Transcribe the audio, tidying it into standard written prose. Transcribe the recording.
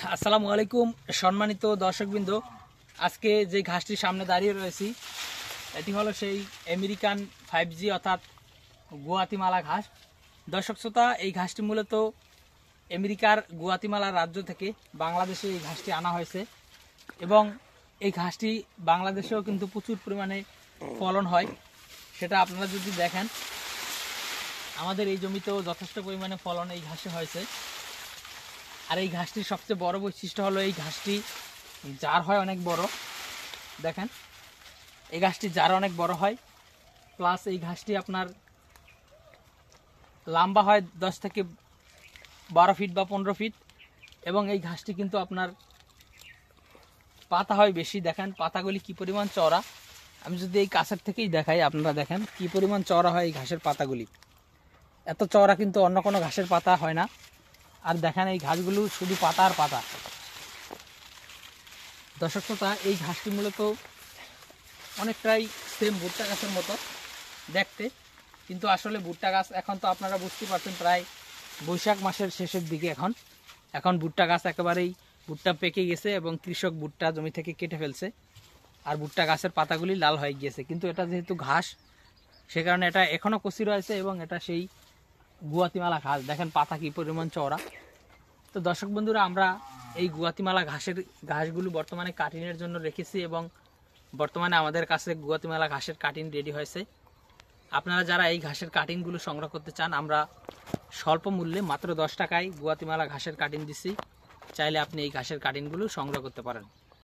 আসসালামু আলাইকুম সম্মানিত দর্শকবৃন্দ। আজকে যে ঘাসটির সামনে দাঁড়িয়ে রয়েছি এটি হলো সেই আমেরিকান 5G অর্থাৎ গুয়াতিমালা ঘাস। দর্শক শ্রোতা, এই ঘাসটি মূলত আমেরিকার গুয়াতিমালা রাজ্য থেকে বাংলাদেশে এই ঘাসটি আনা হয়েছে এবং এই ঘাসটি বাংলাদেশেও কিন্তু প্রচুর পরিমাণে ফলন হয়। সেটা আপনারা যদি দেখেন, আমাদের এই জমিতেও যথেষ্ট পরিমাণে ফলন এই ঘাসে হয়েছে। আর এই ঘাসটির সবচেয়ে বড় বৈশিষ্ট্য হলো এই ঘাসটি জার হয় অনেক বড়। দেখেন, এই ঘাসটি জার অনেক বড় হয়, প্লাস এই ঘাসটি আপনার লম্বা হয় 10 থেকে 12 ফিট বা 15 ফিট এবং এই ঘাসটি কিন্তু আপনার পাতা হয় বেশি। দেখেন পাতাগুলি কি পরিমাণ চওড়া। আমি যদি এই কাছের থেকেই দেখাই, আপনারা দেখেন কি পরিমাণ চওড়া হয় এই ঘাসের পাতাগুলি। এত চওড়া কিন্তু অন্য কোনো ঘাসের পাতা হয় না। আর দেখেন এই ঘাসগুলো শুধু পাতা আর পাতা। দর্শক শ্রোতা, এই ঘাসটি মূলত অনেকটাই সেম ভুট্টা গাছের মতো দেখতে, কিন্তু আসলে ভুট্টা গাছ এখন তো আপনারা বুঝতে পারছেন প্রায় বৈশাখ মাসের শেষের দিকে এখন ভুট্টা গাছ একেবারেই ভুট্টা পেকে গেছে এবং কৃষক ভুট্টা জমি থেকে কেটে ফেলছে আর ভুট্টা গাছের পাতাগুলি লাল হয়ে গিয়েছে। কিন্তু এটা যেহেতু ঘাস, সে কারণে এটা এখনও কচি রয়েছে এবং এটা সেই গুয়াতিমালা ঘাস। দেখেন পাতা কি পরিমাণ চওড়া। তো দর্শক বন্ধুরা, আমরা এই গুয়াতিমালা ঘাসগুলো বর্তমানে কাটিংয়ের জন্য রেখেছি এবং বর্তমানে আমাদের কাছে গুয়াতিমালা ঘাসের কাটিং রেডি হয়েছে। আপনারা যারা এই ঘাসের কাটিংগুলো সংগ্রহ করতে চান, আমরা স্বল্প মূল্যে মাত্র 10 টাকায় গুয়াতিমালা ঘাসের কাটিং দিচ্ছি। চাইলে আপনি এই ঘাসের কাটিংগুলো সংগ্রহ করতে পারেন।